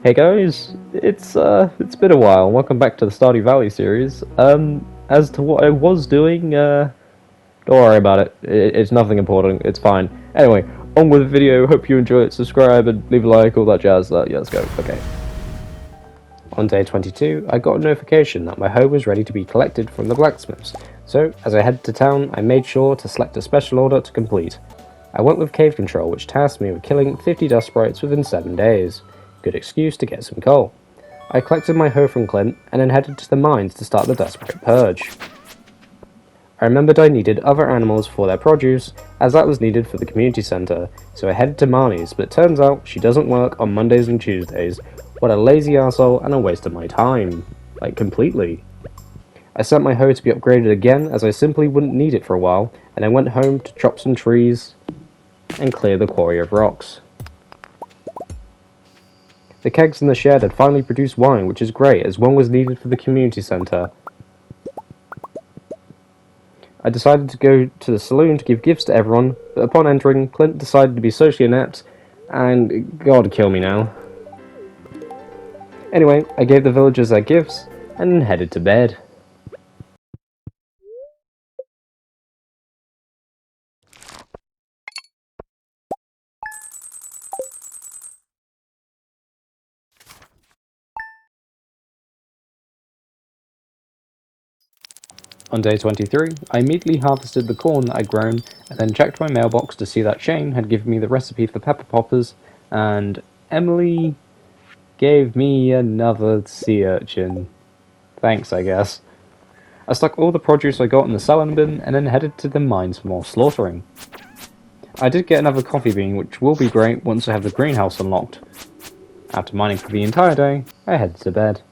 Hey guys, it's been a while. Welcome back to the Stardew Valley series. As to what I was doing, don't worry about it. It's nothing important. It's fine. Anyway, on with the video. Hope you enjoy it. Subscribe and leave a like, all that jazz. Yeah, let's go. Okay. On day 22, I got a notification that my hoe was ready to be collected from the blacksmiths. So, as I headed to town, I made sure to select a special order to complete. I went with Cave Control, which tasked me with killing 50 dust sprites within 7 days. Good excuse to get some coal. I collected my hoe from Clint, and then headed to the mines to start the dust sprite purge. I remembered I needed other animals for their produce, as that was needed for the community centre, so I headed to Marnie's, but it turns out she doesn't work on Mondays and Tuesdays. What a lazy arsehole and a waste of my time. Like, completely. I sent my hoe to be upgraded again, as I simply wouldn't need it for a while, and I went home to chop some trees and clear the quarry of rocks. The kegs in the shed had finally produced wine, which is great, as one was needed for the community centre. I decided to go to the saloon to give gifts to everyone, but upon entering, Clint decided to be socially inept, and God kill me now. Anyway, I gave the villagers their gifts, and then headed to bed. On day 23, I immediately harvested the corn that I'd grown, and then checked my mailbox to see that Shane had given me the recipe for pepper poppers, and Emily gave me another sea urchin. Thanks, I guess. I stuck all the produce I got in the selling bin, and then headed to the mines for more slaughtering. I did get another coffee bean, which will be great once I have the greenhouse unlocked. After mining for the entire day, I headed to bed.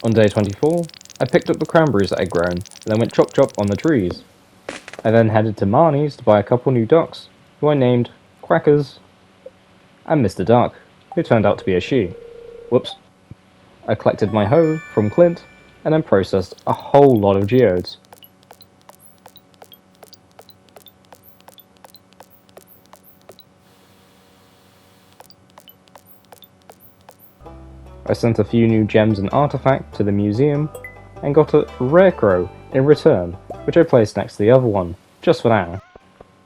On day 24, I picked up the cranberries that I'd grown, and then went chop chop on the trees. I then headed to Marnie's to buy a couple new ducks, who I named Crackers and Mr. Duck, who turned out to be a she. Whoops. I collected my hoe from Clint, and then processed a whole lot of geodes. I sent a few new gems and artifacts to the museum, and got a rare crow in return, which I placed next to the other one, just for now.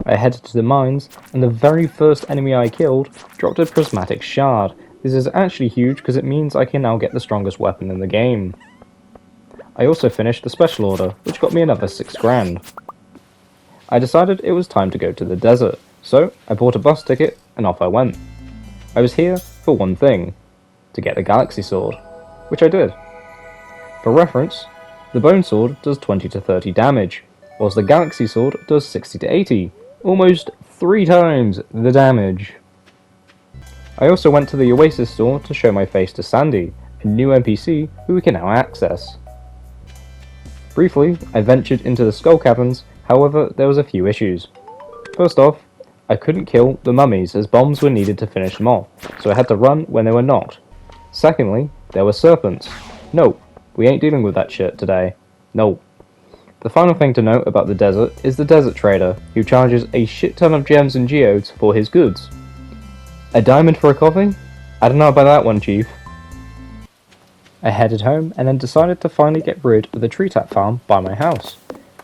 I headed to the mines, and the very first enemy I killed dropped a prismatic shard. This is actually huge because it means I can now get the strongest weapon in the game. I also finished the special order, which got me another 6 grand. I decided it was time to go to the desert, so I bought a bus ticket and off I went. I was here for one thing, to get the Galaxy Sword, which I did. For reference, the Bone Sword does 20 to 30 damage, whilst the Galaxy Sword does 60 to 80, almost 3 times the damage. I also went to the Oasis store to show my face to Sandy, a new NPC who we can now access. Briefly, I ventured into the Skull Caverns, however there was a few issues. First off, I couldn't kill the mummies as bombs were needed to finish them off, so I had to run when they were knocked. Secondly, there were serpents. No, we ain't dealing with that shit today. No. The final thing to note about the desert is the desert trader, who charges a shit ton of gems and geodes for his goods. A diamond for a coffee? I don't know about that one, chief. I headed home and then decided to finally get rid of the tree tap farm by my house.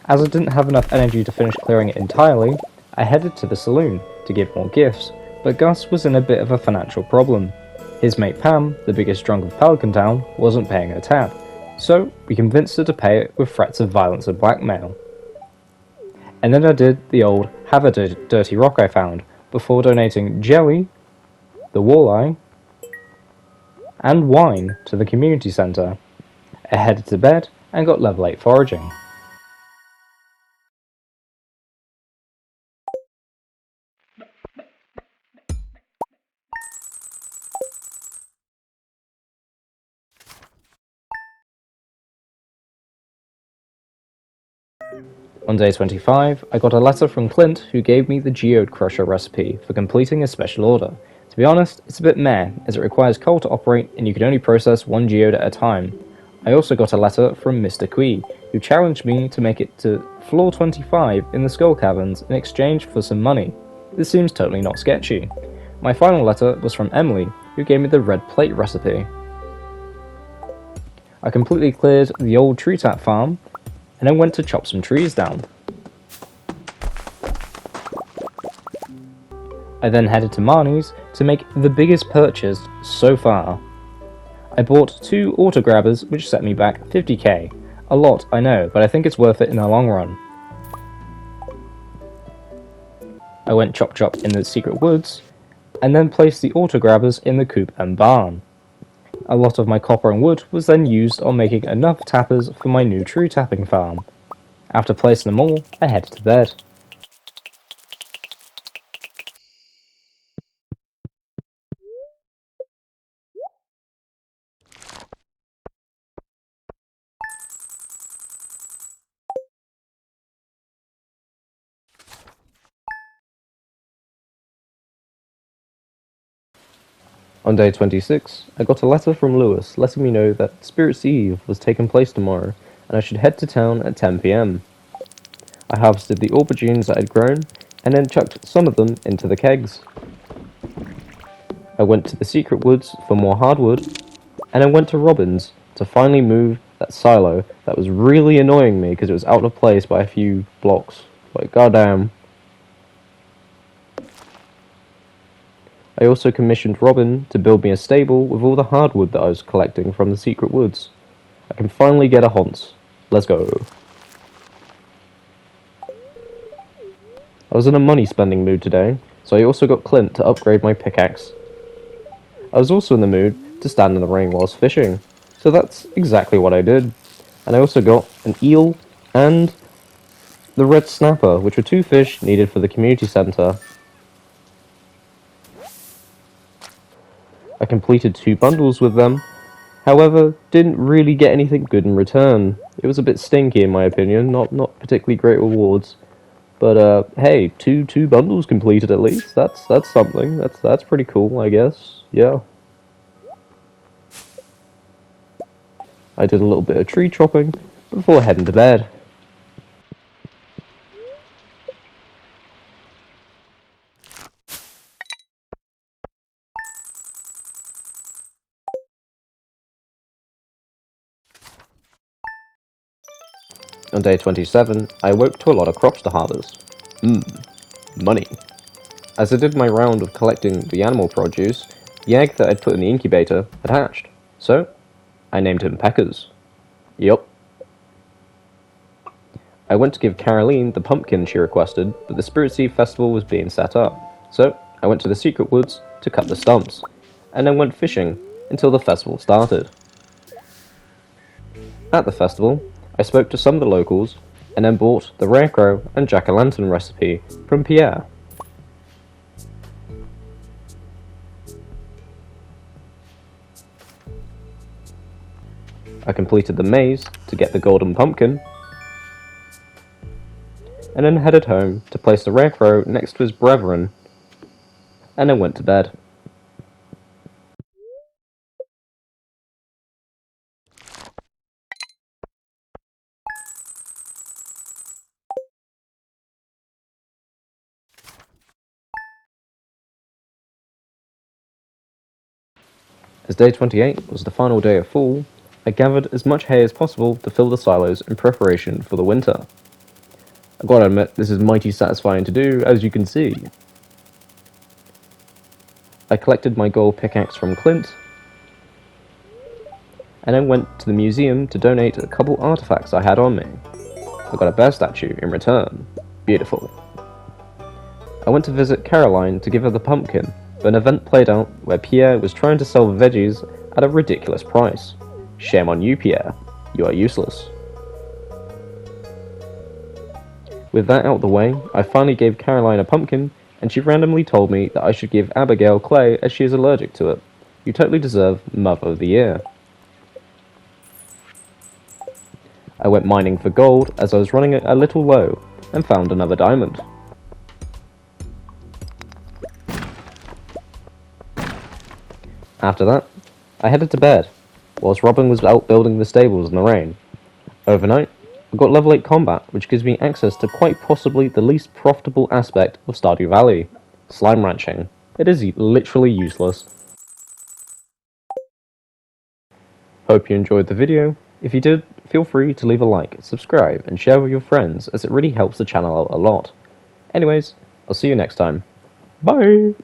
As I didn't have enough energy to finish clearing it entirely, I headed to the saloon to give more gifts, but Gus was in a bit of a financial problem. His mate Pam, the biggest drunk of Pelican Town, wasn't paying her tab, so we convinced her to pay it with threats of violence and blackmail. And then I did the old have a dirty rock I found, before donating jelly, the walleye, and wine to the community centre. I headed to bed and got level 8 foraging. On day 25, I got a letter from Clint who gave me the Geode Crusher recipe for completing a special order, To be honest, it's a bit meh, as it requires coal to operate and you can only process one geode at a time. I also got a letter from Mr. Quee, who challenged me to make it to floor 25 in the Skull Caverns in exchange for some money. This seems totally not sketchy. My final letter was from Emily, who gave me the red plate recipe. I completely cleared the old tree tap farm, and then went to chop some trees down. I then headed to Marnie's to make the biggest purchase so far. I bought 2 auto grabbers which set me back 50k. A lot, I know, but I think it's worth it in the long run. I went chop chop in the secret woods, and then placed the auto grabbers in the coop and barn. A lot of my copper and wood was then used on making enough tappers for my new tree tapping farm. After placing them all, I headed to bed. On day 26, I got a letter from Lewis letting me know that Spirit's Eve was taking place tomorrow, and I should head to town at 10 PM. I harvested the aubergines that I'd grown, and then chucked some of them into the kegs. I went to the secret woods for more hardwood, and I went to Robin's to finally move that silo that was really annoying me because it was out of place by a few blocks. Like, goddamn. I also commissioned Robin to build me a stable with all the hardwood that I was collecting from the secret woods. I can finally get a Hans. Let's go. I was in a money spending mood today, so I also got Clint to upgrade my pickaxe. I was also in the mood to stand in the rain whilst fishing, so that's exactly what I did. And I also got an eel and the red snapper, which were 2 fish needed for the community centre. I completed 2 bundles with them, however, didn't really get anything good in return. It was a bit stinky in my opinion, not particularly great rewards. But hey, two bundles completed at least. That's something. That's pretty cool, I guess. Yeah. I did a little bit of tree chopping before heading to bed. On day 27, I awoke to a lot of crops to harvest. Money. As I did my round of collecting the animal produce, the egg that I'd put in the incubator had hatched. So, I named him Peckers. Yup. I went to give Caroline the pumpkin she requested, but the Spirit's Eve festival was being set up. So, I went to the secret woods to cut the stumps, and then went fishing until the festival started. At the festival, I spoke to some of the locals, and then bought the rarecrow and jack-o'-lantern recipe from Pierre. I completed the maze to get the golden pumpkin, and then headed home to place the rarecrow next to his brethren, and then went to bed. As day 28 was the final day of fall, I gathered as much hay as possible to fill the silos in preparation for the winter. I've got to admit, this is mighty satisfying to do, as you can see. I collected my gold pickaxe from Clint, and then went to the museum to donate a couple artifacts I had on me. I got a bear statue in return. Beautiful. I went to visit Caroline to give her the pumpkin, but an event played out where Pierre was trying to sell veggies at a ridiculous price. Shame on you, Pierre. You are useless. With that out the way, I finally gave Caroline a pumpkin, and she randomly told me that I should give Abigail clay as she is allergic to it. You totally deserve Mother of the Year. I went mining for gold as I was running a little low, and found another diamond. After that, I headed to bed, whilst Robin was out building the stables in the rain. Overnight, I got level 8 combat, which gives me access to quite possibly the least profitable aspect of Stardew Valley, slime ranching. It is literally useless. Hope you enjoyed the video. If you did, feel free to leave a like, subscribe, and share with your friends, as it really helps the channel out a lot. Anyways, I'll see you next time. Bye!